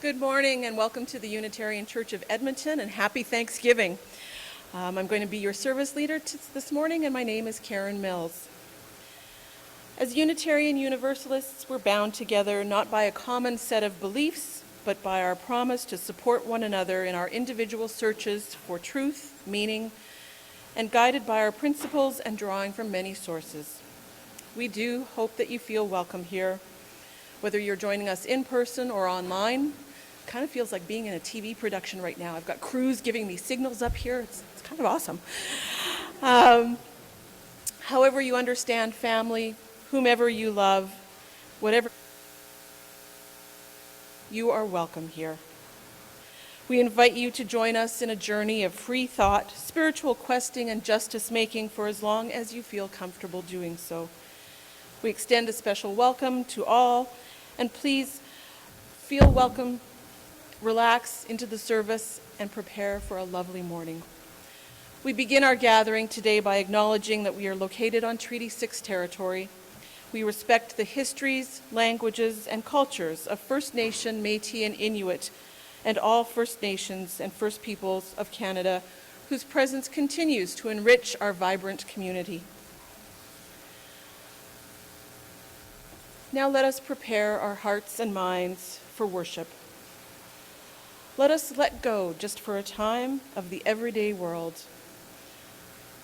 Good morning and welcome to the Unitarian Church of Edmonton and happy Thanksgiving. I'm going to be your service leader this morning and my name is Karen Mills. As Unitarian Universalists, we're bound together not by a common set of beliefs, but by our promise to support one another in our individual searches for truth, meaning, and guided by our principles and drawing from many sources. We do hope that you feel welcome here, whether you're joining us in person or online. Kind of feels like being in a TV production right now. I've got crews giving me signals up here. It's kind of awesome. However you understand family, whomever you love, whatever, you are welcome here. We invite you to join us in a journey of free thought, spiritual questing, and justice making for as long as you feel comfortable doing so. We extend a special welcome to all, and please feel welcome. Relax into the service and prepare for a lovely morning. We begin our gathering today by acknowledging that we are located on Treaty 6 territory. We respect the histories, languages, and cultures of First Nation, Métis, and Inuit, and all First Nations and First Peoples of Canada, whose presence continues to enrich our vibrant community. Now let us prepare our hearts and minds for worship. Let us let go, just for a time, of the everyday world.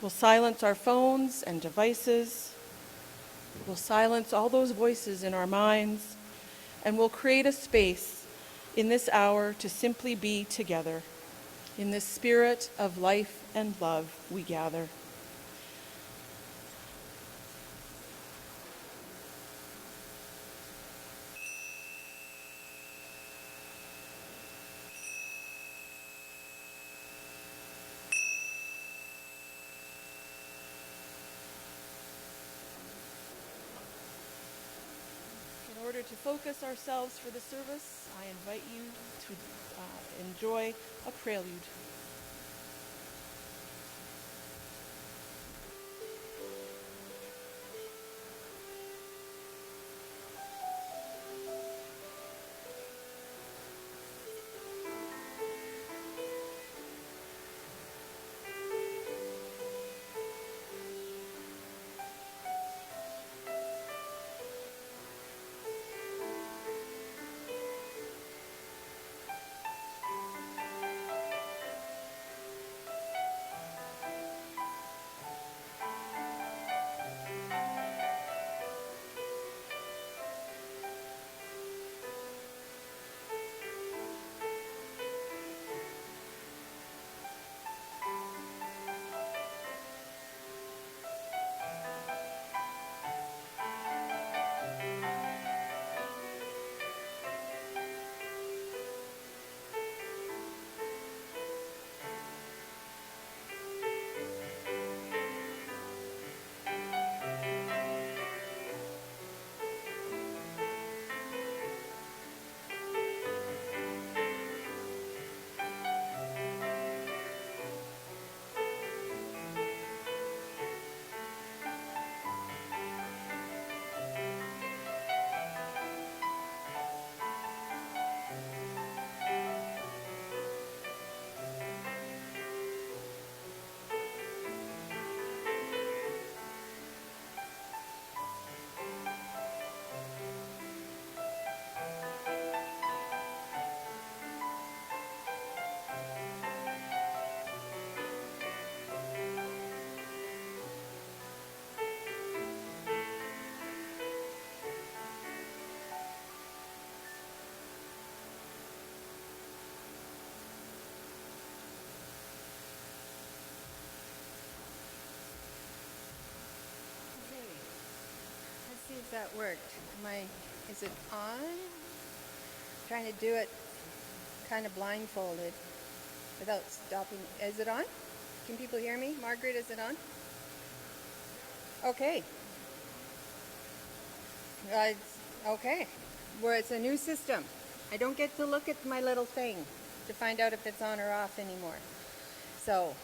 We'll silence our phones and devices. We'll silence all those voices in our minds, and we'll create a space in this hour to simply be together. In this spirit of life and love, we gather. In order to focus ourselves for the service, I invite you to enjoy a prelude. See if that worked. Is it on? Trying to do it kind of blindfolded without stopping. Is it on? Can people hear me? Margaret, is it on? Okay. Okay. Well, it's a new system. I don't get to look at my little thing to find out if it's on or off anymore. So,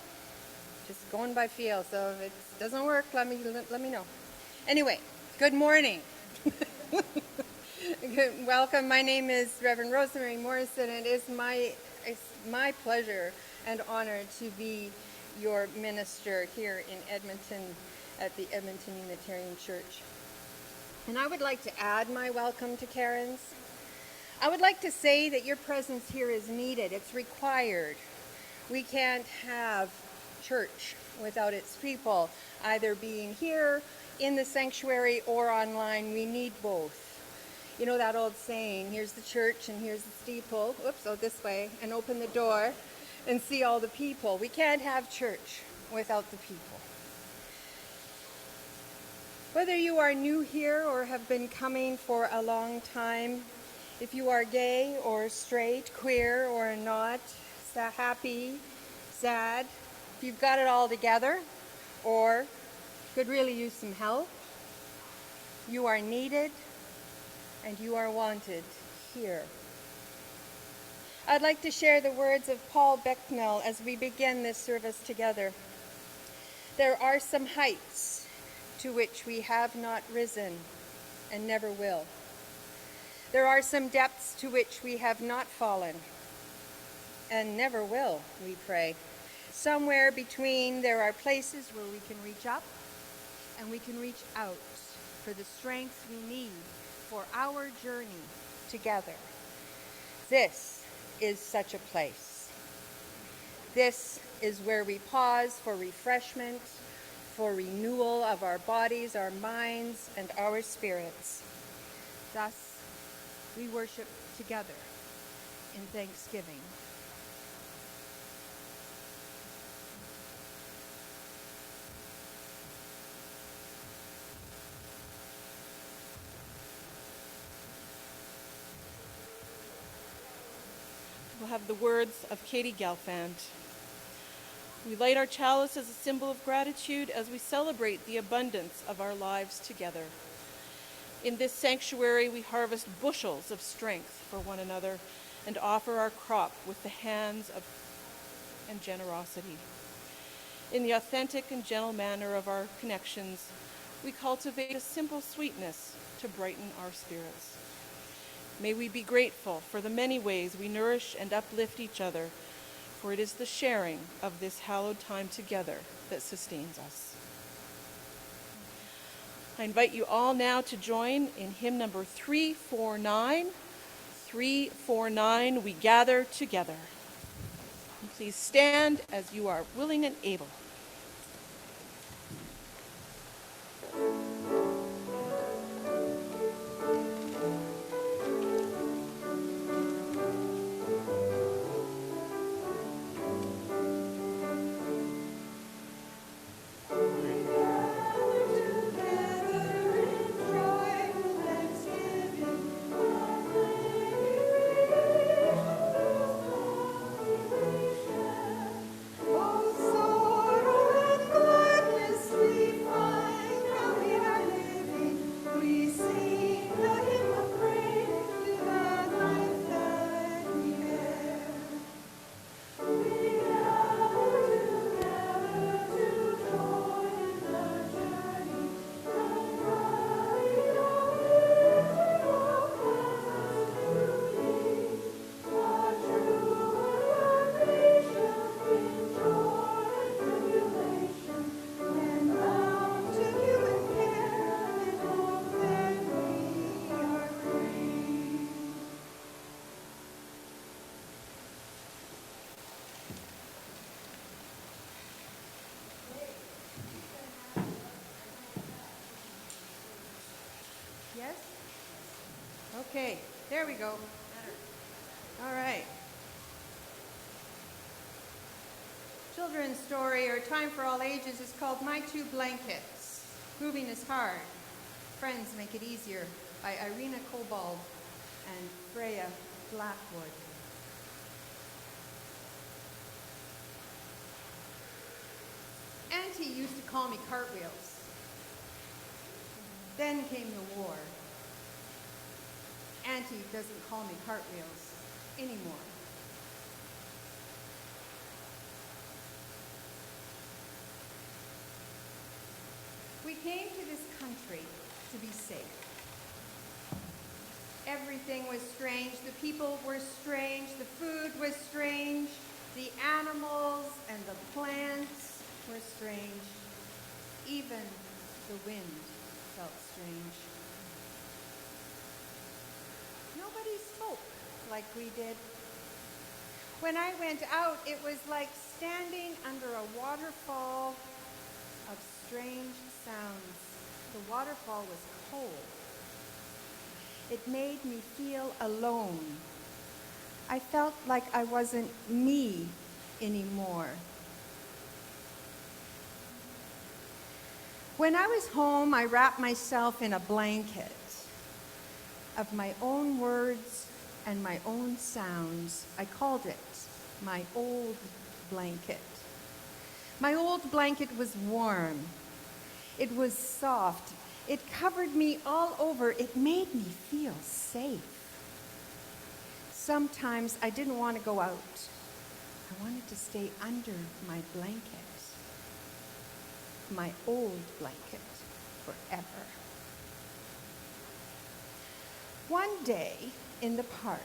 just going by feel. So if it doesn't work, let me know. Anyway. Good morning. Welcome. My name is Reverend Rosemary Morrison, and it's my pleasure and honor to be your minister here in Edmonton at the Edmonton Unitarian Church. And I would like to add my welcome to Karen's. I would like to say that your presence here is needed. It's required. We can't have church without its people, either being here in the sanctuary or online. We need both. You know that old saying, here's the church and here's the steeple. Oops, oh, this way, and open the door and see all the people. We can't have church without the people. Whether you are new here or have been coming for a long time, if you are gay or straight, queer or not, happy, sad, if you've got it all together or could really use some help, you are needed and you are wanted here. I'd like to share the words of Paul Becknell as we begin this service together. There are some heights to which we have not risen and never will. There are some depths to which we have not fallen and never will, we pray. Somewhere between, there are places where we can reach up and we can reach out for the strength we need for our journey together. This is such a place. This is where we pause for refreshment, for renewal of our bodies, our minds, and our spirits. Thus, we worship together in thanksgiving. We'll have the words of Katie Gelfand. We light our chalice as a symbol of gratitude as we celebrate the abundance of our lives together. In this sanctuary, we harvest bushels of strength for one another and offer our crop with the hands of and generosity. In the authentic and gentle manner of our connections, we cultivate a simple sweetness to brighten our spirits. May we be grateful for the many ways we nourish and uplift each other, for it is the sharing of this hallowed time together that sustains us. I invite you all now to join in hymn number 349. 349, we gather together. And please stand as you are willing and able. Yes? Okay, there we go. All right. Children's story, or Time for All Ages, is called My Two Blankets. Moving is hard. Friends make it easier, by Irena Kobold and Freya Blackwood. Auntie used to call me Cartwheels. Then came the war. Auntie doesn't call me Cartwheels anymore. We came to this country to be safe. everything was strange. The people were strange. The food was strange. The animals and the plants were strange. Even the wind felt strange. Nobody spoke like we did. When I went out, it was like standing under a waterfall of strange sounds. The waterfall was cold. It made me feel alone. I felt like I wasn't me anymore. When I was home, I wrapped myself in a blanket of my own words and my own sounds. I called it my old blanket. My old blanket was warm. It was soft. It covered me all over. It made me feel safe. Sometimes I didn't want to go out. I wanted to stay under my blanket, my old blanket, forever. One day in the park,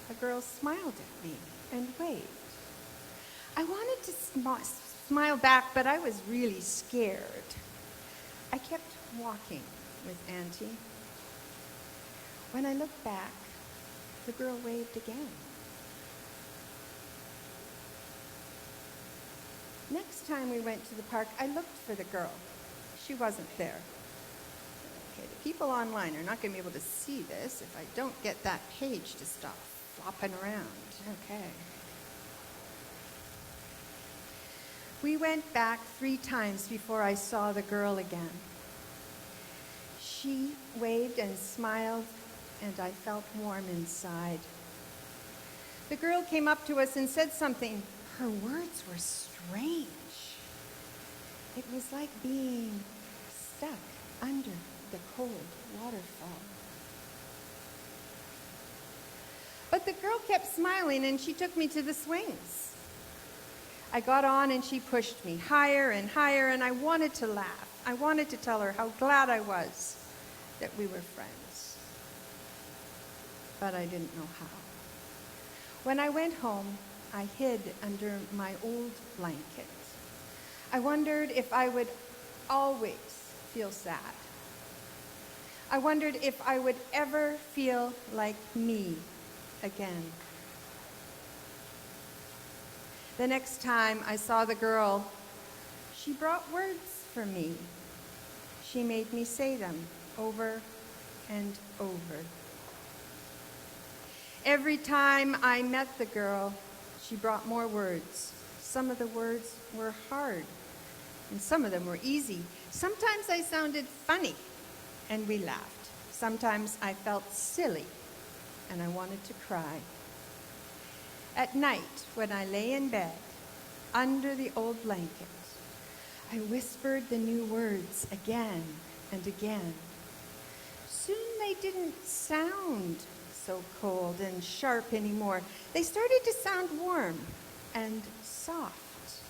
a girl smiled at me and waved. I wanted to smile back, but I was really scared. I kept walking with Auntie. When I looked back, the girl waved again. Next time we went to the park, I looked for the girl. She wasn't there. Okay, the people online are not going to be able to see this if I don't get that page to stop flopping around. Okay. We went back 3 times before I saw the girl again. She waved and smiled, and I felt warm inside. The girl came up to us and said something. Her words were strange. It was like being stuck under the cold waterfall. But the girl kept smiling, and she took me to the swings. I got on, and she pushed me higher and higher, and I wanted to laugh. I wanted to tell her how glad I was that we were friends. But I didn't know how. When I went home, I hid under my old blanket. I wondered if I would always feel sad. I wondered if I would ever feel like me again. The next time I saw the girl, she brought words for me. She made me say them over and over. Every time I met the girl, she brought more words. Some of the words were hard, and some of them were easy. Sometimes I sounded funny, and we laughed. Sometimes I felt silly, and I wanted to cry. At night, when I lay in bed, under the old blanket, I whispered the new words again and again. Soon they didn't sound so cold and sharp anymore. They started to sound warm and soft.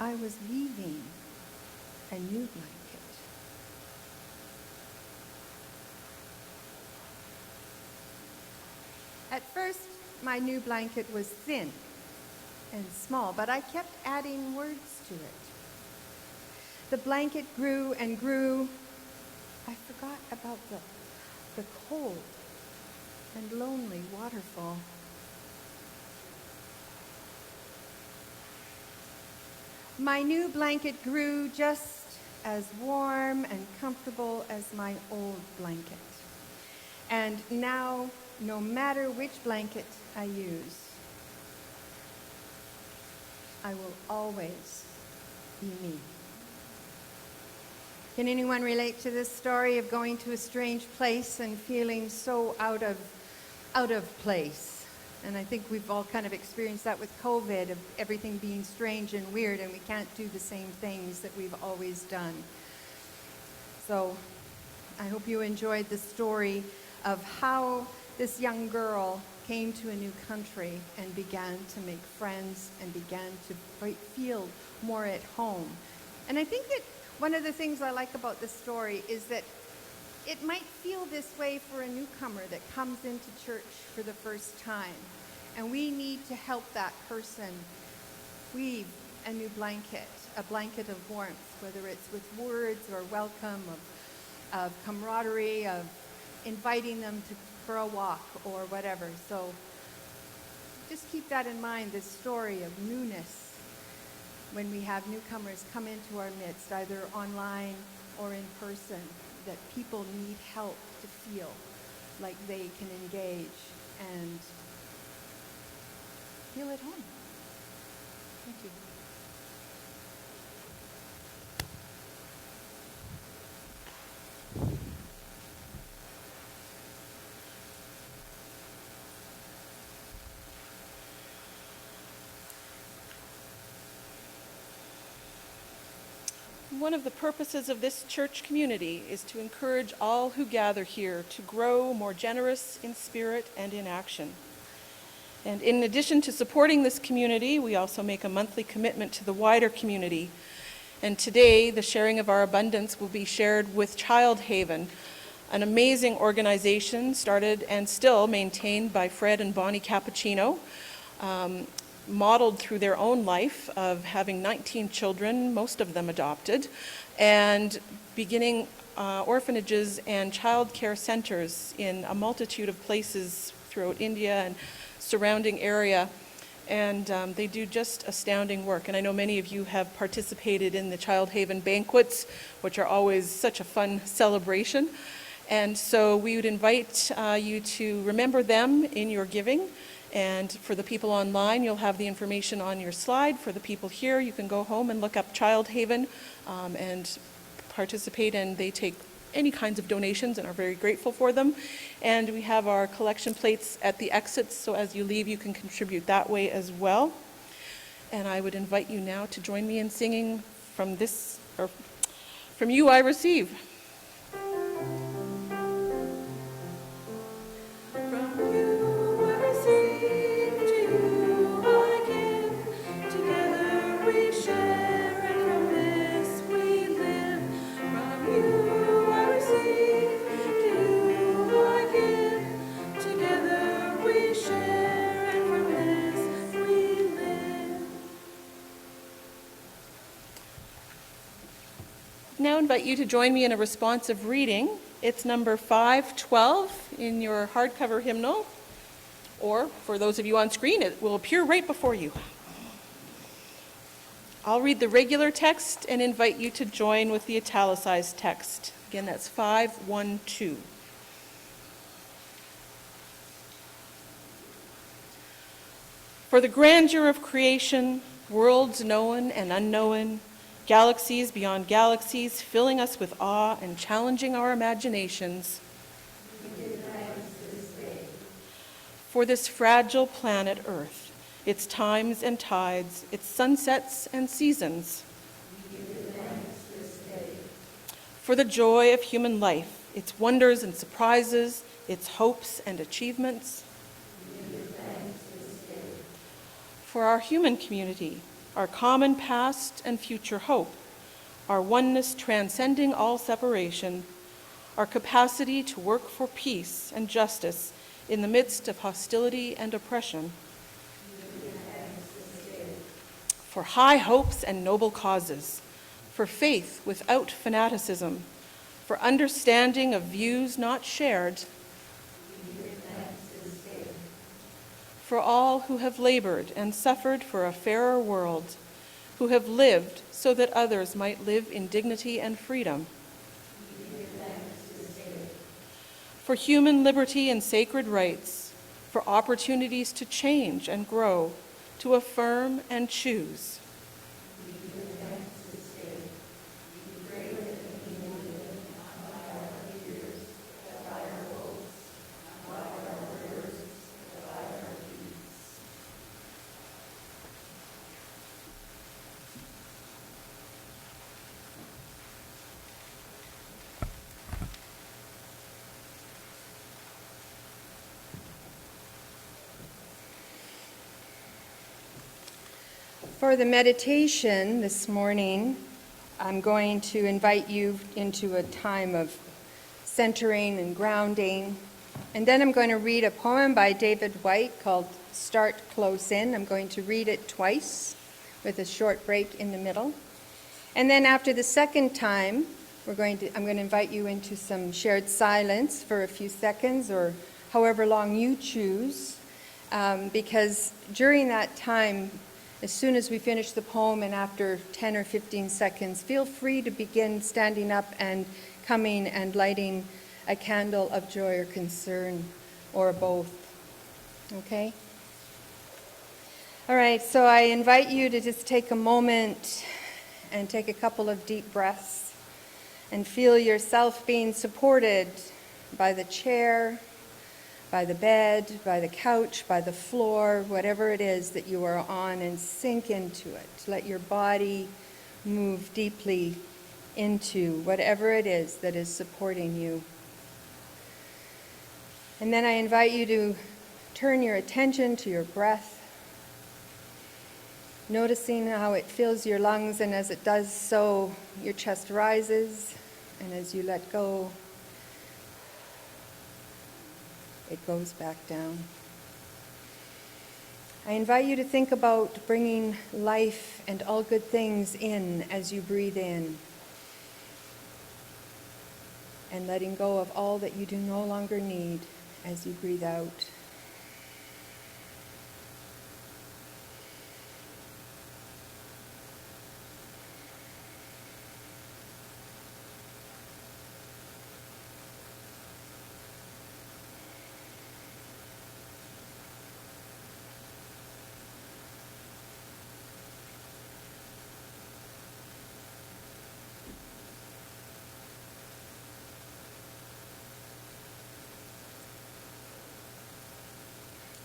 I was weaving a new blanket. At first, my new blanket was thin and small, but I kept adding words to it. The blanket grew and grew. I forgot about the cold and lonely waterfall. My new blanket grew just as warm and comfortable as my old blanket. And now, no matter which blanket I use, I will always be me. Can anyone relate to this story of going to a strange place and feeling so out of place? And I think we've all kind of experienced that with COVID, of everything being strange and weird, and we can't do the same things that we've always done. So I hope you enjoyed the story of how this young girl came to a new country and began to make friends and began to feel more at home. And I think that one of the things I like about this story is that it might feel this way for a newcomer that comes into church for the first time. And we need to help that person weave a new blanket, a blanket of warmth, whether it's with words or welcome, of camaraderie, of inviting them for a walk or whatever. So just keep that in mind, this story of newness when we have newcomers come into our midst, either online or in person, that people need help to feel like they can engage and feel at home. Thank you. One of the purposes of this church community is to encourage all who gather here to grow more generous in spirit and in action. And in addition to supporting this community, we also make a monthly commitment to the wider community. And today, the sharing of our abundance will be shared with Child Haven, an amazing organization started and still maintained by Fred and Bonnie Cappuccino, modeled through their own life of having 19 children, most of them adopted, and beginning orphanages and child care centers in a multitude of places throughout India and surrounding area. And they do just astounding work. And I know many of you have participated in the Child Haven banquets, which are always such a fun celebration. And so we would invite you to remember them in your giving. And for the people online, you'll have the information on your slide. For the people here, you can go home and look up Child Haven and participate, and they take any kinds of donations and are very grateful for them. And we have our collection plates at the exits, so as you leave, you can contribute that way as well. And I would invite you now to join me in singing from this, or From You I Receive. Now invite you to join me in a responsive reading. It's number 512 in your hardcover hymnal, or for those of you on screen, it will appear right before you. I'll read the regular text and invite you to join with the italicized text. Again, that's 512. For the grandeur of creation, worlds known and unknown, galaxies beyond galaxies, filling us with awe and challenging our imaginations. We give thanks this day. For this fragile planet Earth, its times and tides, its sunsets and seasons. We give thanks this day. For the joy of human life, its wonders and surprises, its hopes and achievements. We give thanks this day. For our human community, our common past and future hope, our oneness transcending all separation, our capacity to work for peace and justice in the midst of hostility and oppression, for high hopes and noble causes, for faith without fanaticism, for understanding of views not shared, for all who have labored and suffered for a fairer world, who have lived so that others might live in dignity and freedom. For human liberty and sacred rights, for opportunities to change and grow, to affirm and choose. For the meditation this morning, I'm going to invite you into a time of centering and grounding. And then I'm going to read a poem by David White called Start Close In. I'm going to read it twice with a short break in the middle. And then after the second time, I'm going to invite you into some shared silence for a few seconds or however long you choose, because during that time, as soon as we finish the poem and after 10 or 15 seconds, feel free to begin standing up and coming and lighting a candle of joy or concern, or both. Okay? All right, so I invite you to just take a moment and take a couple of deep breaths and feel yourself being supported by the chair, by the bed, by the couch, by the floor, whatever it is that you are on, and sink into it. Let your body move deeply into whatever it is that is supporting you. And then I invite you to turn your attention to your breath, noticing how it fills your lungs, and as it does so, your chest rises, and as you let go, it goes back down. I invite you to think about bringing life and all good things in as you breathe in, and letting go of all that you do no longer need as you breathe out.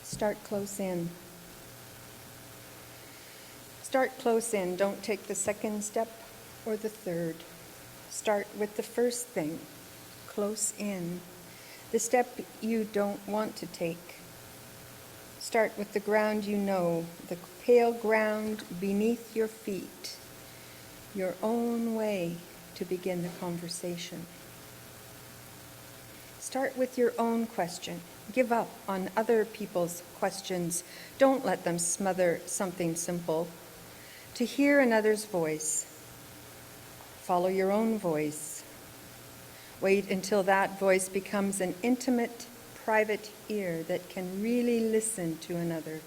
Start close in. Start close in. Don't take the second step or the third. Start with the first thing, close in. The step you don't want to take. Start with the ground you know, the pale ground beneath your feet, your own way to begin the conversation. Start with your own question. Give up on other people's questions. Don't let them smother something simple. To hear another's voice, follow your own voice. Wait until that voice becomes an intimate, private ear that can really listen to another.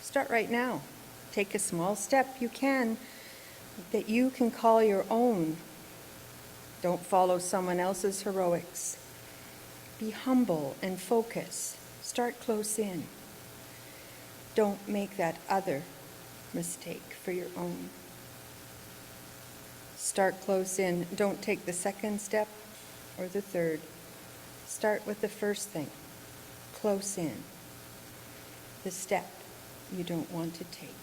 Start right now. Take a small step you can that you can call your own. Don't follow someone else's heroics. Be humble and focus. Start close in. Don't make that other mistake for your own. Start close in. Don't take the second step or the third. Start with the first thing. Close in. The step you don't want to take.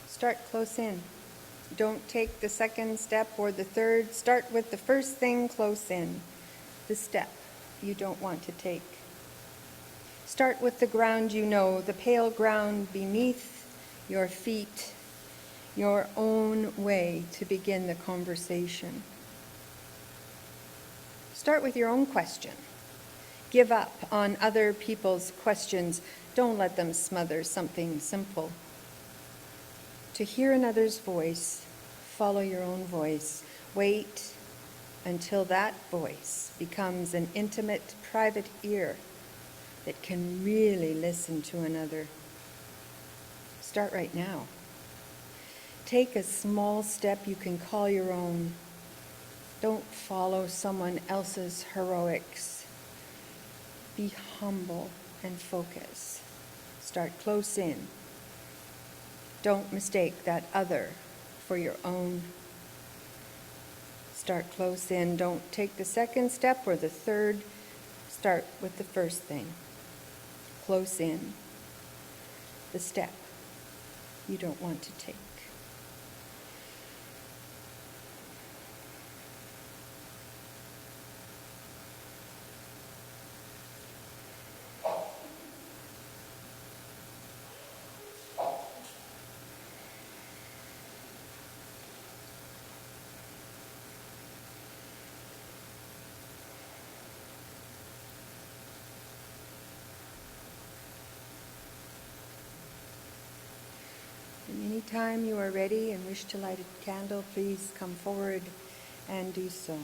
Start close in. Don't take the second step or the third. Start with the first thing, close in, the step you don't want to take. Start with the ground you know, the pale ground beneath your feet, your own way to begin the conversation. Start with your own question. Give up on other people's questions. Don't let them smother something simple. To hear another's voice, follow your own voice. Wait until that voice becomes an intimate, private ear that can really listen to another. Start right now. Take a small step you can call your own. Don't follow someone else's heroics. Be humble and focus. Start close in. Don't mistake that other for your own. Start close in. Don't take the second step or the third. Start with the first thing. Close in. the step you don't want to take. And anytime you are ready and wish to light a candle, please come forward and do so.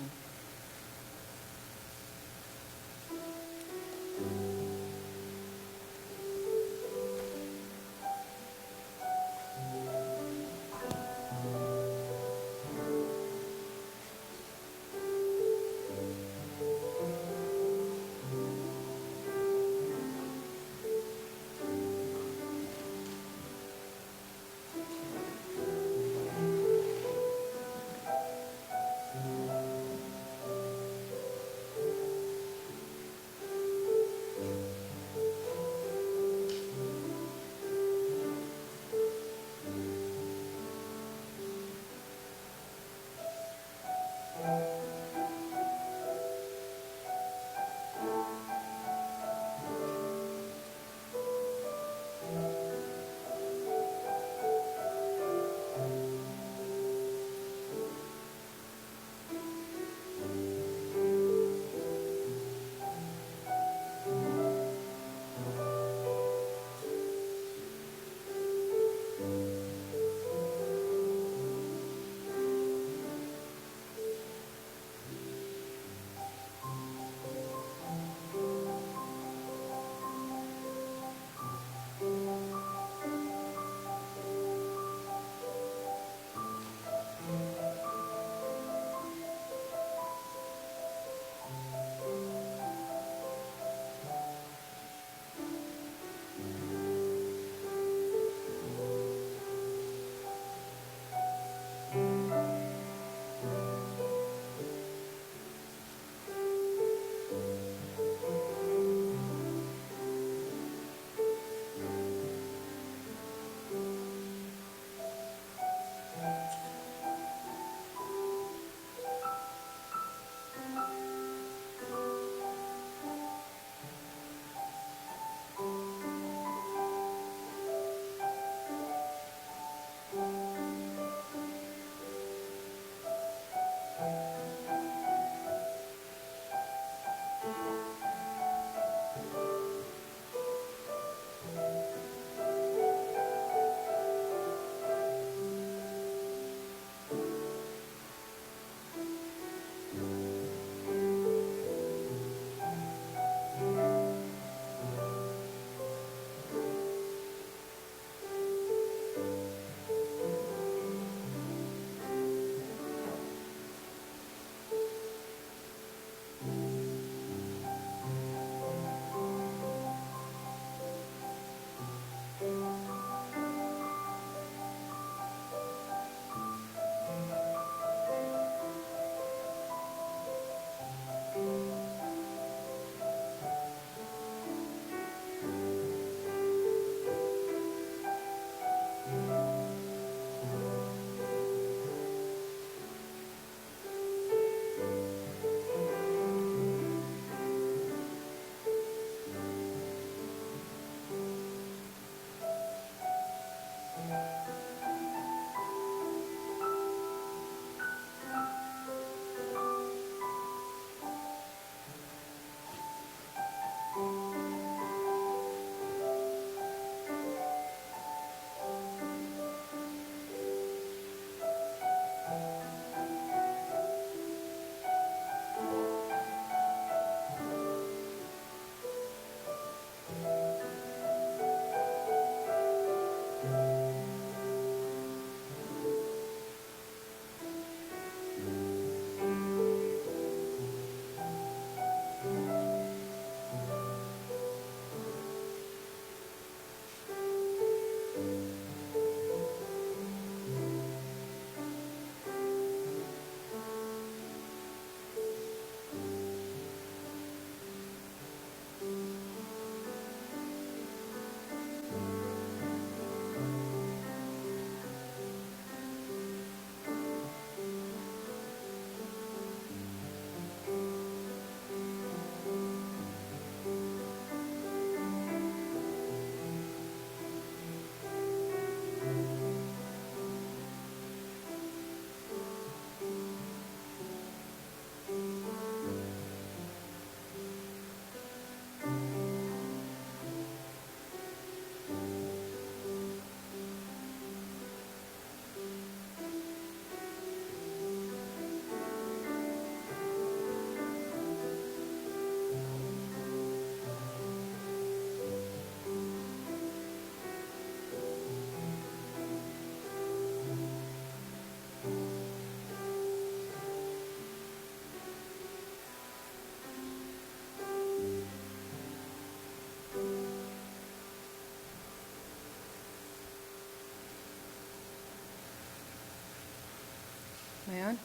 Am I on?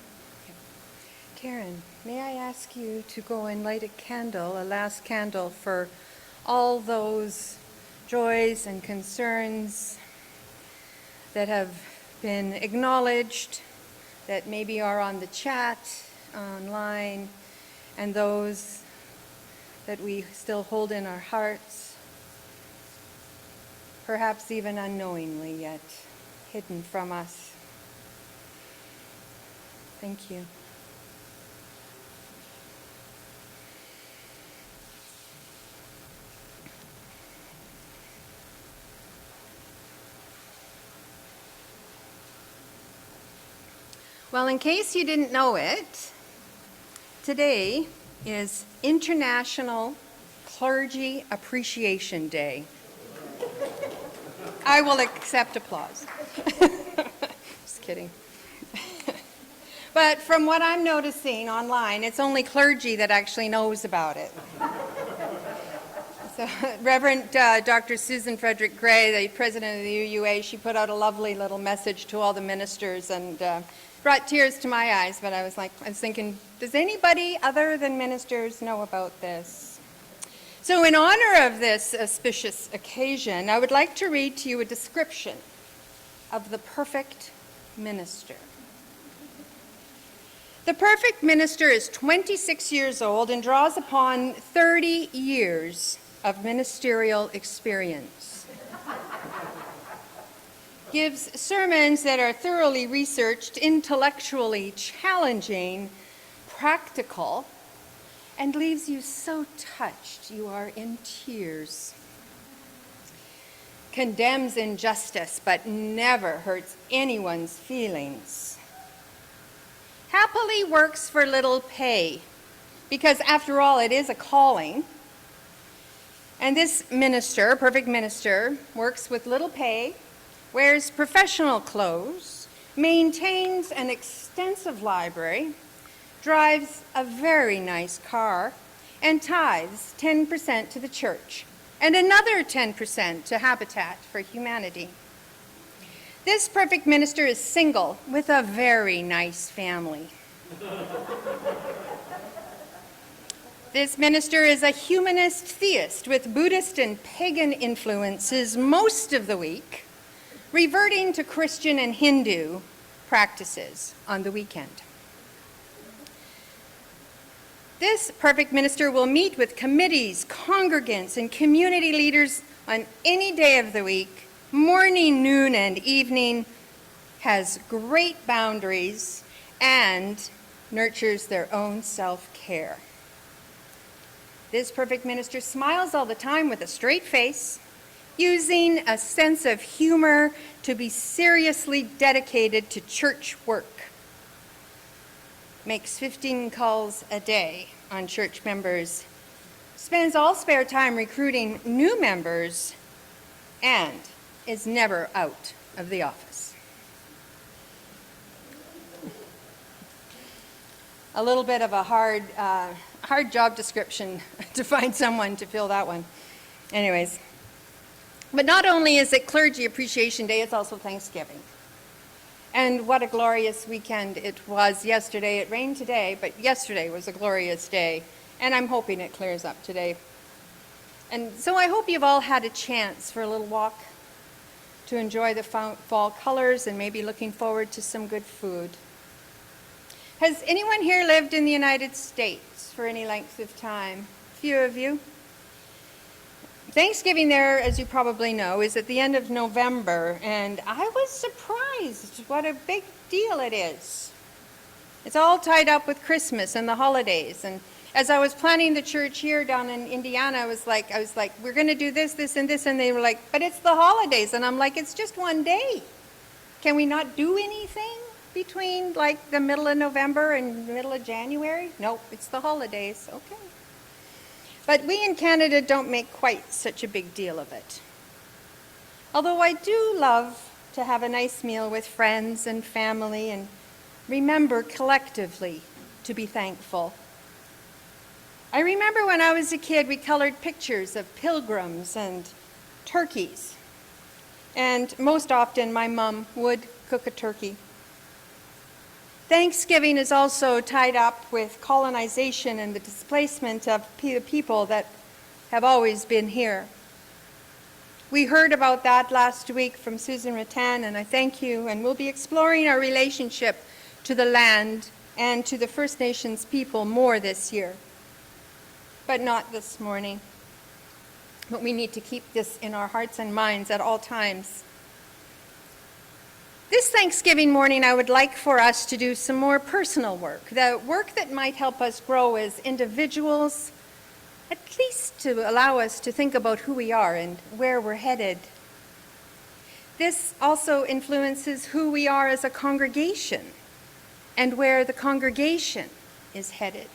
Okay. Karen, may I ask you to go and light a candle, a last candle, for all those joys and concerns that have been acknowledged, that maybe are on the chat, online, and those that we still hold in our hearts, perhaps even unknowingly yet hidden from us. Thank you. Well, in case you didn't know it, today is International Clergy Appreciation Day. I will accept applause. Just kidding. But from what I'm noticing online, it's only clergy that actually knows about it. So Reverend Dr. Susan Frederick Gray, the president of the UUA, she put out a lovely little message to all the ministers and brought tears to my eyes, but I was thinking, does anybody other than ministers know about this? So in honor of this auspicious occasion, I would like to read to you a description of the perfect minister. The perfect minister is 26 years old and draws upon 30 years of ministerial experience. Gives sermons that are thoroughly researched, intellectually challenging, practical, and leaves you so touched you are in tears. Condemns injustice, but never hurts anyone's feelings. Happily works for little pay, because after all, it is a calling. And this minister, perfect minister, works with little pay, wears professional clothes, maintains an extensive library, drives a very nice car, and tithes 10% to the church, and another 10% to Habitat for Humanity. This perfect minister is single with a very nice family. This minister is a humanist theist with Buddhist and pagan influences most of the week, reverting to Christian and Hindu practices on the weekend. This perfect minister will meet with committees, congregants, and community leaders on any day of the week, morning, noon, and evening, has great boundaries, and nurtures their own self-care. This perfect minister smiles all the time with a straight face, using a sense of humor to be seriously dedicated to church work. Makes 15 calls a day on church members, spends all spare time recruiting new members, and is never out of the office. A little bit of a hard job description to find someone to fill that one. Anyways, but not only is it Clergy Appreciation Day, it's also Thanksgiving. And what a glorious weekend it was yesterday. It rained today, but yesterday was a glorious day. And I'm hoping it clears up today. And so I hope you've all had a chance for a little walk to enjoy the fall colors and maybe looking forward to some good food. Has anyone here lived in the United States for any length of time? A few of you. Thanksgiving there, as you probably know, is at the end of November, and I was surprised what a big deal it is. It's all tied up with Christmas and the holidays, and as I was planning the church here down in Indiana, I was like, we're going to do this, this, and this, and they were like, but it's the holidays, and I'm like, it's just one day. Can we not do anything between like the middle of November and the middle of January? Nope, it's the holidays. Okay. But we in Canada don't make quite such a big deal of it. Although I do love to have a nice meal with friends and family and remember collectively to be thankful. I remember when I was a kid, we colored pictures of pilgrims and turkeys. And most often my mom would cook a turkey. Thanksgiving is also tied up with colonization and the displacement of the people that have always been here. We heard about that last week from Susan Rattan, and I thank you, and we'll be exploring our relationship to the land and to the First Nations people more this year, but not this morning. But we need to keep this in our hearts and minds at all times. This Thanksgiving morning, I would like for us to do some more personal work, the work that might help us grow as individuals, at least to allow us to think about who we are and where we're headed. This also influences who we are as a congregation and where the congregation is headed.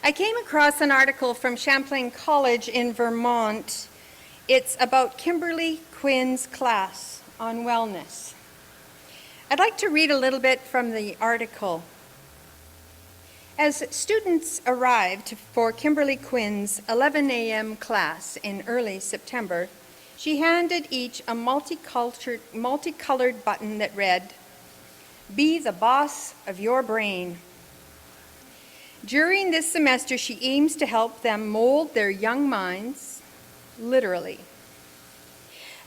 I came across an article from Champlain College in Vermont. It's about Kimberly Quinn's class on wellness. I'd like to read a little bit from the article. As students arrived for Kimberly Quinn's 11 a.m. class in early September, she handed each a multicolored button that read, "Be the boss of your brain." During this semester, she aims to help them mold their young minds, literally.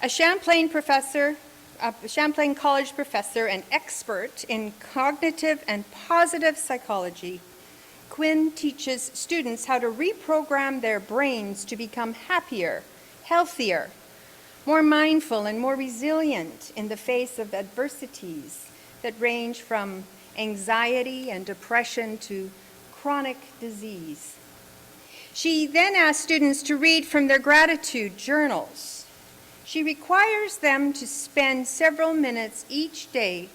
A Champlain College professor and expert in cognitive and positive psychology, Quinn teaches students how to reprogram their brains to become happier, healthier, more mindful, and more resilient in the face of adversities that range from anxiety and depression to chronic disease. She then asks students to read from their gratitude journals. She requires them to spend several minutes each day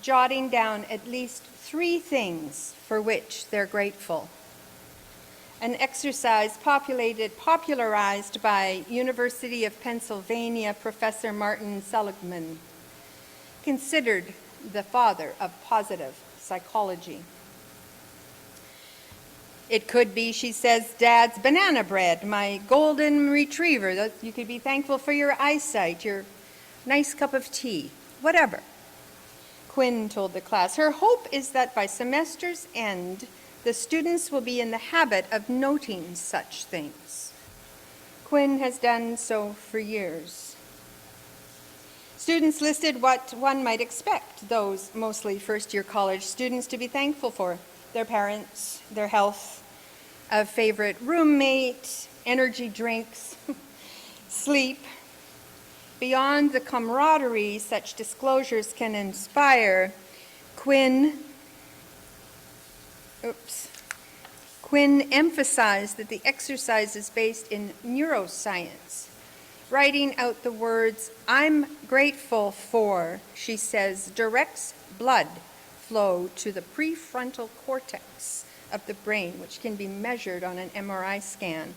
jotting down at least 3 things for which they're grateful. An exercise popularized by University of Pennsylvania Professor Martin Seligman, considered the father of positive psychology. It could be, she says, Dad's banana bread, my golden retriever. You could be thankful for your eyesight, your nice cup of tea, whatever. Quinn told the class, her hope is that by semester's end, the students will be in the habit of noting such things. Quinn has done so for years. Students listed what one might expect those mostly first-year college students to be thankful for: their parents, their health, a favorite roommate, energy drinks, sleep. Beyond the camaraderie such disclosures can inspire, Quinn emphasized that the exercise is based in neuroscience. Writing out the words, "I'm grateful for," she says, directs blood flow to the prefrontal cortex of the brain, which can be measured on an MRI scan.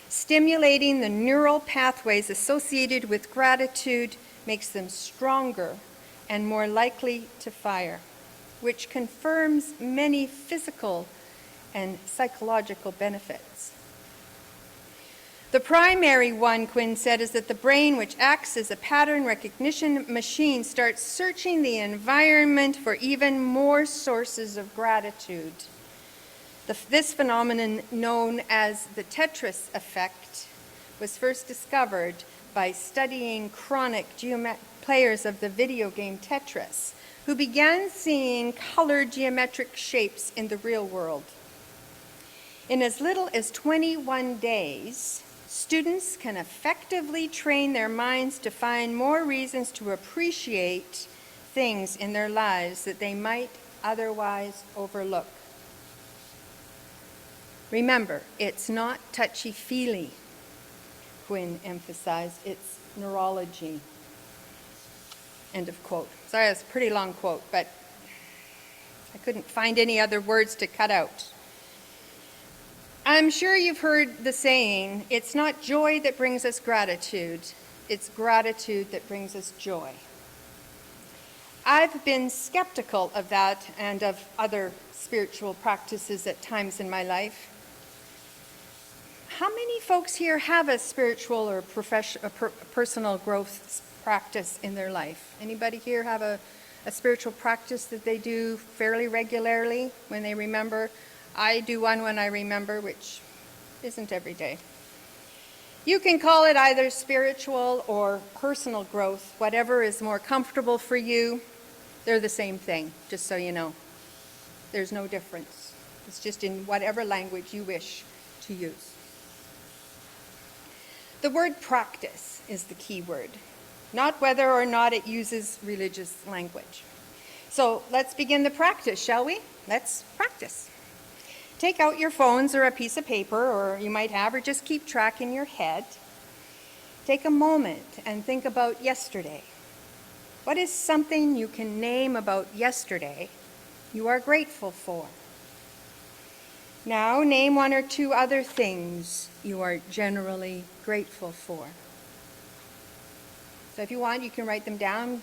Stimulating the neural pathways associated with gratitude makes them stronger and more likely to fire, which confirms many physical and psychological benefits. The primary one, Quinn said, is that the brain, which acts as a pattern recognition machine, starts searching the environment for even more sources of gratitude. This phenomenon, known as the Tetris effect, was first discovered by studying chronic players of the video game Tetris, who began seeing colored geometric shapes in the real world. In as little as 21 days, students can effectively train their minds to find more reasons to appreciate things in their lives that they might otherwise overlook. Remember, it's not touchy-feely, Quinn emphasized, it's neurology. End of quote. Sorry, that's a pretty long quote, but I couldn't find any other words to cut out. I'm sure you've heard the saying, it's not joy that brings us gratitude, it's gratitude that brings us joy. I've been skeptical of that and of other spiritual practices at times in my life. How many folks here have a spiritual or personal growth practice in their life? Anybody here have a a spiritual practice that they do fairly regularly when they remember. I do one when I remember, which isn't every day. You can call it either spiritual or personal growth, whatever is more comfortable for you. They're the same thing, just so you know. There's no difference. It's just in whatever language you wish to use. The word practice is the key word, not whether or not it uses religious language. So let's begin the practice, shall we? Let's practice. Take out your phones or a piece of paper, or you might have, or just keep track in your head. Take a moment and think about yesterday. What is something you can name about yesterday you are grateful for? Now name one or two other things you are generally grateful for. So if you want, you can write them down.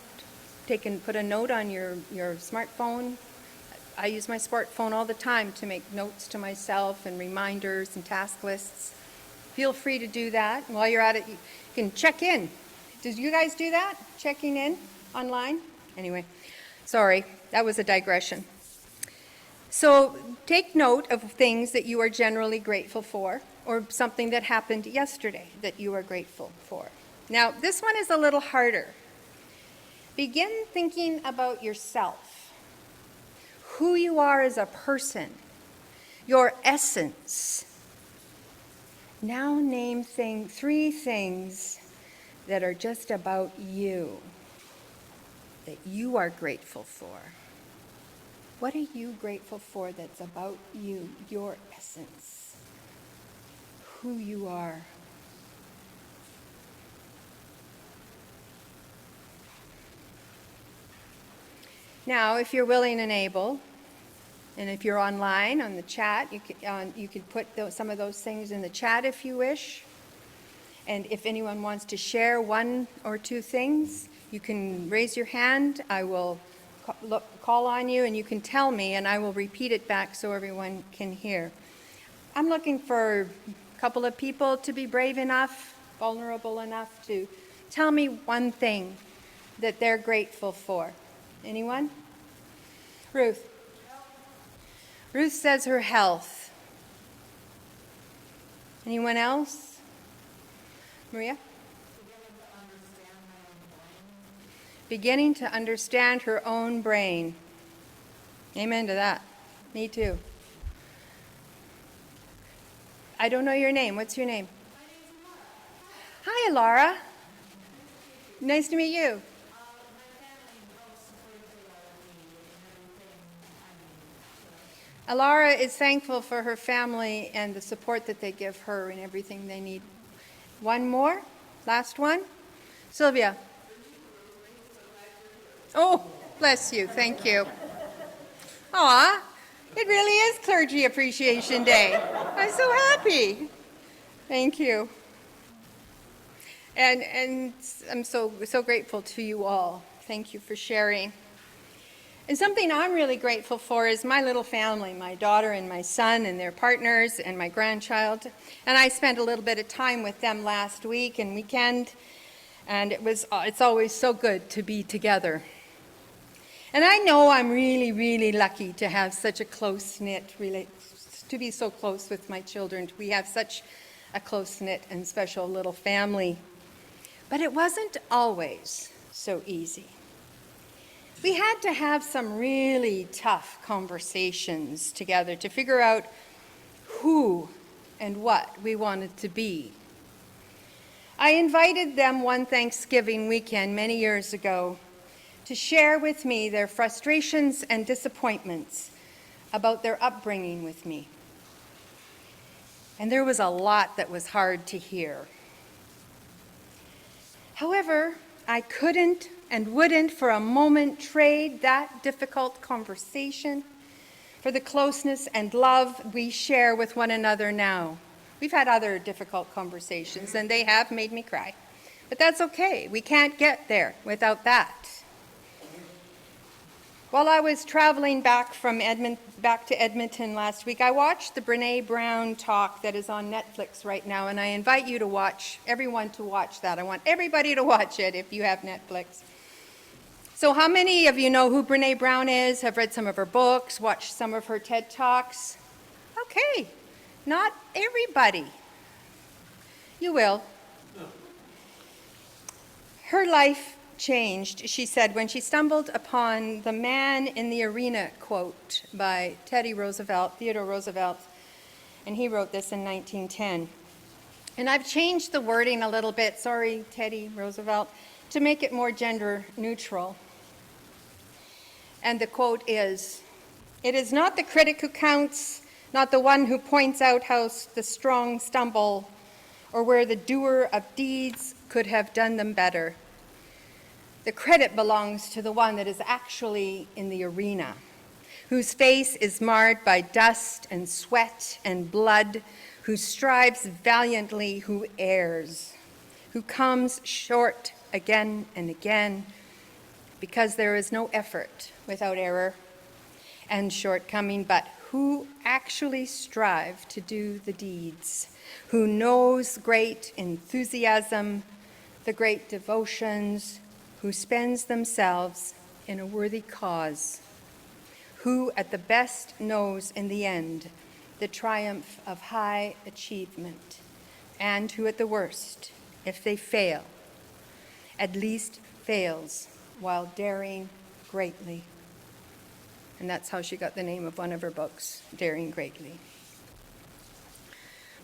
Put a note on your smartphone. I use my smartphone all the time to make notes to myself and reminders and task lists. Feel free to do that. While you're at it, you can check in. Did you guys do that? Checking in online? Anyway, sorry, that was a digression. So take note of things that you are generally grateful for, or something that happened yesterday that you are grateful for. Now, this one is a little harder. Begin thinking about yourself, who you are as a person, your essence. Now name three things that are just about you, that you are grateful for. What are you grateful for that's about you, your essence, who you are? Now, if you're willing and able, and if you're online on the chat, you could put some of those things in the chat if you wish. And if anyone wants to share one or two things, you can raise your hand. I will call on you, and you can tell me, and I will repeat it back so everyone can hear. I'm looking for a couple of people to be brave enough, vulnerable enough to tell me one thing that they're grateful for. Anyone? Ruth. Ruth says her health. Anyone else? Maria? Beginning to understand her own brain. Amen to that. Me too. I don't know your name. What's your name? Hi, Laura. Nice to meet you. Alara is thankful for her family and the support that they give her and everything they need. One more? Last one? Sylvia. Oh, bless you. Thank you. Aw, it really is Clergy Appreciation Day. I'm so happy. Thank you. And I'm so grateful to you all. Thank you for sharing. And something I'm really grateful for is my little family, my daughter and my son and their partners and my grandchild. And I spent a little bit of time with them last week and weekend, and it's always so good to be together. And I know I'm really, really lucky to have such a close-knit, to be so close with my children. We have such a close-knit and special little family. But it wasn't always so easy. We had to have some really tough conversations together to figure out who and what we wanted to be. I invited them one Thanksgiving weekend many years ago to share with me their frustrations and disappointments about their upbringing with me. And there was a lot that was hard to hear. However, I couldn't and wouldn't for a moment trade that difficult conversation for the closeness and love we share with one another now. We've had other difficult conversations, and they have made me cry. But that's okay. We can't get there without that. While I was traveling back to Edmonton last week, I watched the Brené Brown talk that is on Netflix right now, and I invite you to watch, everyone to watch that. I want everybody to watch it if you have Netflix. So how many of you know who Brene Brown is, have read some of her books, watched some of her TED Talks? Okay, not everybody. You will. Her life changed, she said, when she stumbled upon the man in the arena quote by Theodore Roosevelt, and he wrote this in 1910. And I've changed the wording a little bit, sorry, Teddy Roosevelt, to make it more gender neutral. And the quote is, "It is not the critic who counts, not the one who points out how the strong stumble, or where the doer of deeds could have done them better. The credit belongs to the one that is actually in the arena, whose face is marred by dust and sweat and blood, who strives valiantly, who errs, who comes short again and again, because there is no effort without error and shortcoming, but who actually strive to do the deeds, who knows great enthusiasm, the great devotions, who spends themselves in a worthy cause, who at the best knows in the end the triumph of high achievement, and who at the worst, if they fail, at least fails while daring greatly." And that's how she got the name of one of her books, Daring Greatly.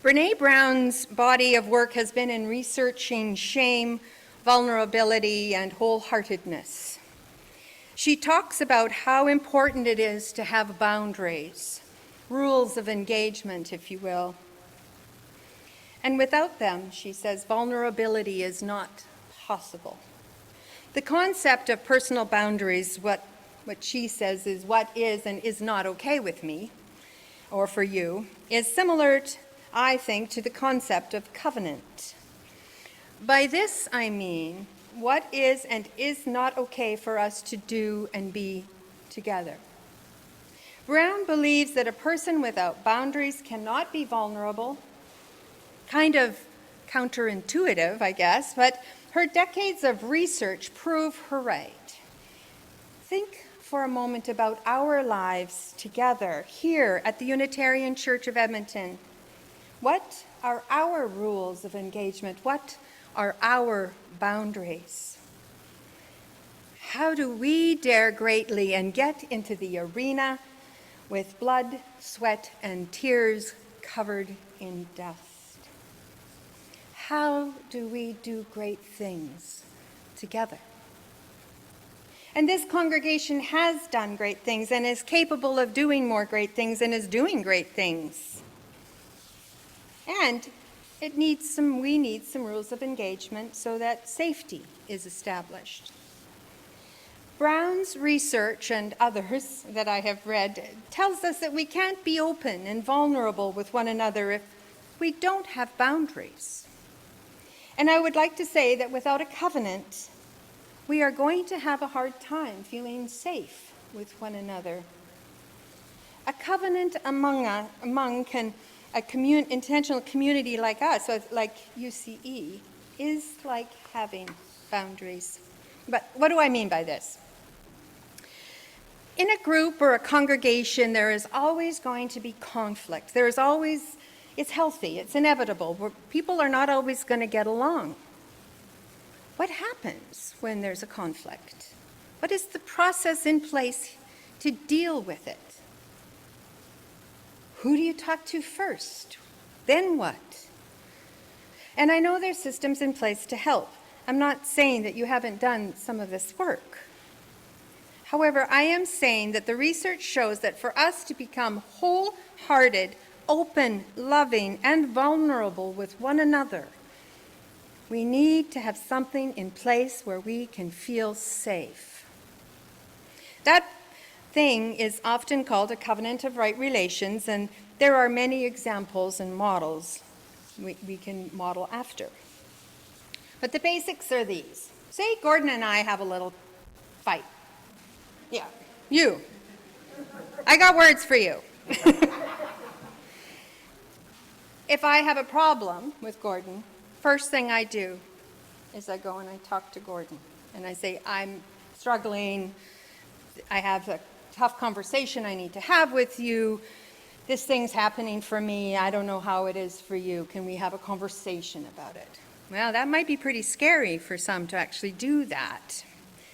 Brene Brown's body of work has been in researching shame, vulnerability, and wholeheartedness. She talks about how important it is to have boundaries, rules of engagement, if you will. And without them, she says, vulnerability is not possible. The concept of personal boundaries, what she says is what is and is not okay with me, or for you, is similar, I think, to the concept of covenant. By this I mean, what is and is not okay for us to do and be together. Brown believes that a person without boundaries cannot be vulnerable. Kind of counterintuitive, I guess, but her decades of research prove her right. Think for a moment about our lives together here at the Unitarian Church of Edmonton. What are our rules of engagement? What are our boundaries? How do we dare greatly and get into the arena with blood, sweat, and tears covered in dust? How do we do great things together? And this congregation has done great things and is capable of doing more great things and is doing great things. And we need some rules of engagement so that safety is established. Brown's research and others that I have read tells us that we can't be open and vulnerable with one another if we don't have boundaries. And I would like to say that without a covenant, we are going to have a hard time feeling safe with one another. A covenant among intentional community like us, like UCE, is like having boundaries. But what do I mean by this? In a group or a congregation, there is always going to be conflict. It's healthy, it's inevitable. People are not always going to get along. What happens when there's a conflict? What is the process in place to deal with it? Who do you talk to first? Then what? And I know there's systems in place to help. I'm not saying that you haven't done some of this work. However, I am saying that the research shows that for us to become wholehearted, open, loving, and vulnerable with one another, we need to have something in place where we can feel safe. That thing is often called a covenant of right relations, and there are many examples and models we can model after. But the basics are these. Say Gordon and I have a little fight. Yeah, you. I got words for you. If I have a problem with Gordon, first thing I do is I go and I talk to Gordon. And I say, I'm struggling. I have a tough conversation I need to have with you. This thing's happening for me. I don't know how it is for you. Can we have a conversation about it? Well, that might be pretty scary for some to actually do that,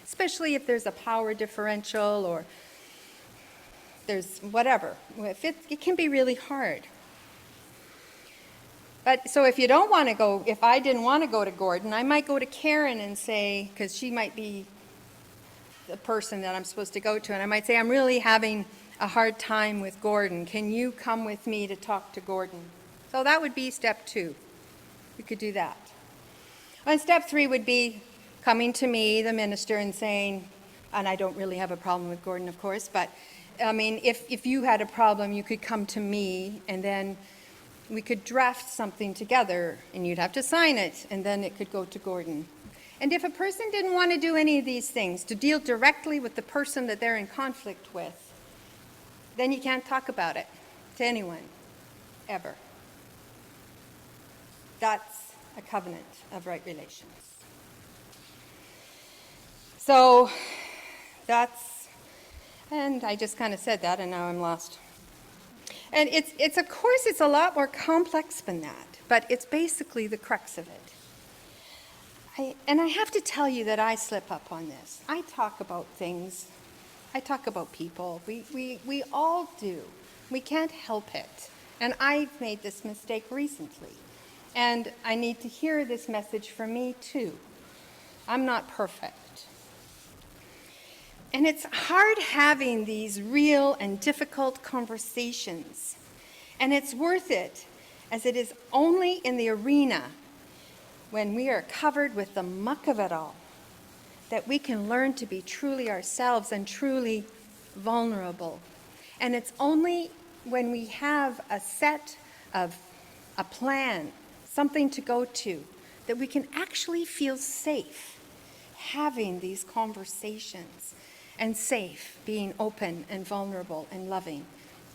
especially if there's a power differential or there's whatever. It can be really hard. But so if you don't want to go, if I didn't want to go to Gordon, I might go to Karen and say, because she might be the person that I'm supposed to go to, and I might say, I'm really having a hard time with Gordon. Can you come with me to talk to Gordon? So that would be step 2. You could do that. And step 3 would be coming to me, the minister, and saying, and I don't really have a problem with Gordon, of course, but I mean, if you had a problem, you could come to me, and then we could draft something together, and you'd have to sign it, and then it could go to Gordon. And if a person didn't want to do any of these things, to deal directly with the person that they're in conflict with, then you can't talk about it to anyone, ever. That's a covenant of right relations. So that's, and I just kind of said that, and now I'm lost. And it's of course, it's a lot more complex than that, but it's basically the crux of it. And I have to tell you that I slip up on this. I talk about things. I talk about people. We all do. We can't help it. And I've made this mistake recently. And I need to hear this message from me too. I'm not perfect. And it's hard having these real and difficult conversations. And it's worth it, as it is only in the arena when we are covered with the muck of it all that we can learn to be truly ourselves and truly vulnerable. And it's only when we have a set of a plan, something to go to, that we can actually feel safe having these conversations and safe being open and vulnerable and loving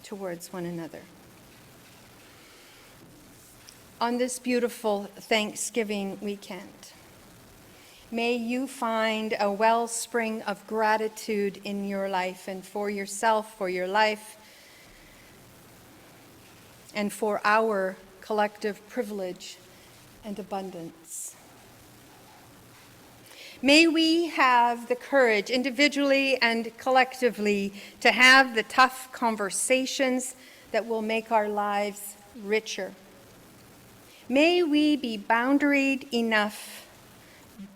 towards one another. On this beautiful Thanksgiving weekend, may you find a wellspring of gratitude in your life and for yourself, for your life, and for our collective privilege and abundance. May we have the courage, individually and collectively, to have the tough conversations that will make our lives richer. May we be boundaried enough,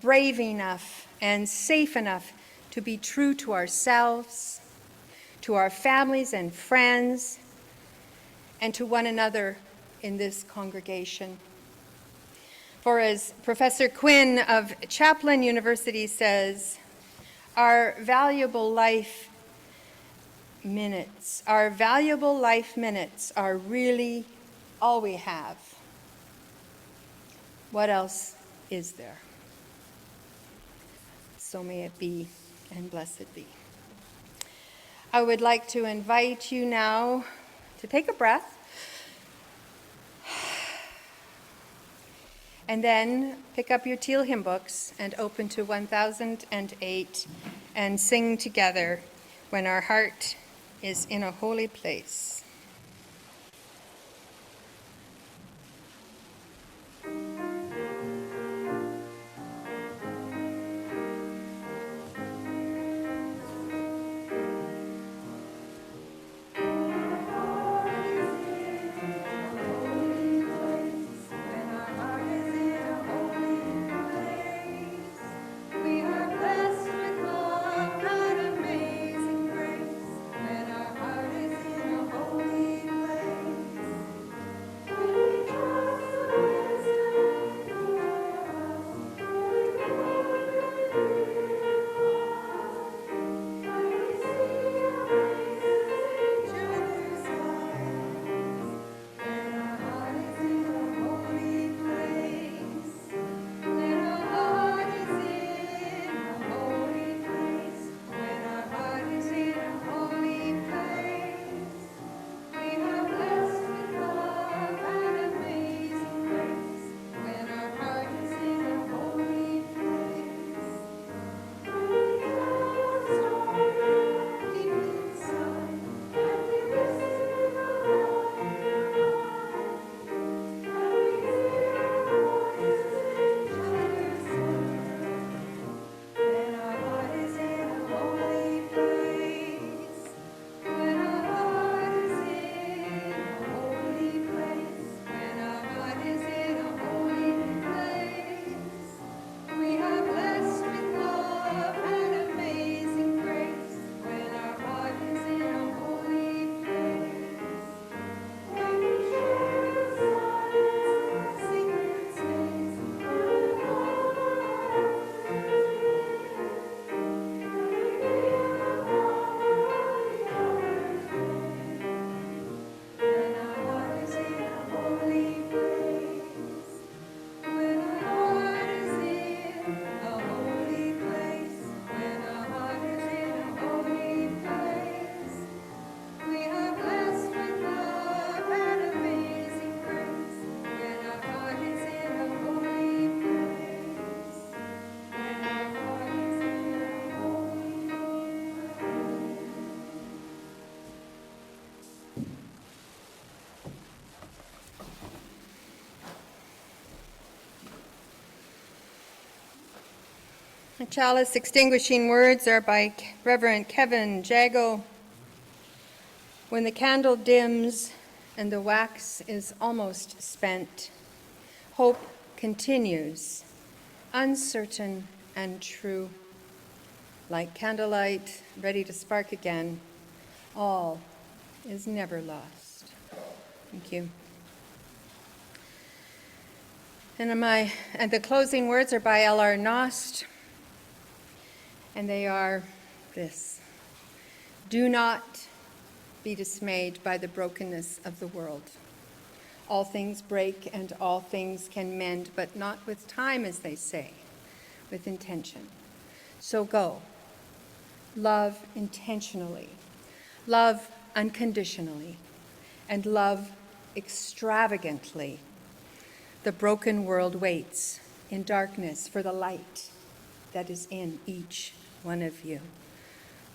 brave enough, and safe enough to be true to ourselves, to our families and friends, and to one another in this congregation. For as Professor Quinn of Chaplin University says, our valuable life minutes are really all we have. What else is there? So may it be, and blessed be. I would like to invite you now to take a breath, and then pick up your teal hymn books and open to 1008 and sing together when our heart is in a holy place. When our heart is in a holy Chalice extinguishing words are by Reverend Kevin Jago. When the candle dims and the wax is almost spent, hope continues, uncertain and true. Like candlelight ready to spark again, all is never lost. Thank you. And the closing words are by L.R. Nost, and they are this: do not be dismayed by the brokenness of the world. All things break and all things can mend, but not with time, as they say, with intention. So go. Love intentionally. Love unconditionally. And love extravagantly. The broken world waits in darkness for the light that is in each one of you.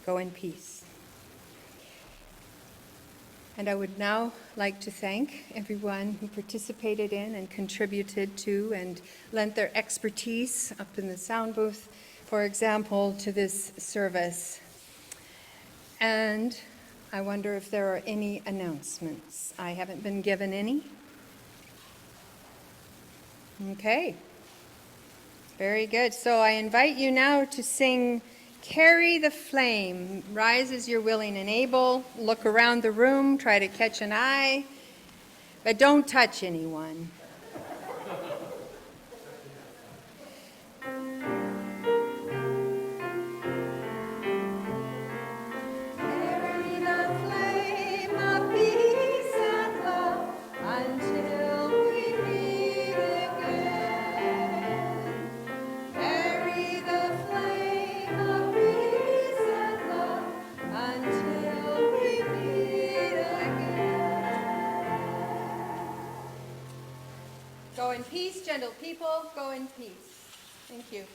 Go in peace. And I would now like to thank everyone who participated in and contributed to and lent their expertise up in the sound booth, for example, to this service. And I wonder if there are any announcements. I haven't been given any. Okay. Very good. So I invite you now to sing Carry the Flame. Rise as you're willing and able. Look around the room. Try to catch an eye. But don't touch anyone. Carry the flame of peace and love until we meet again. Carry the flame of peace and love until we meet again. Go in peace, gentle people. Go in peace. Thank you.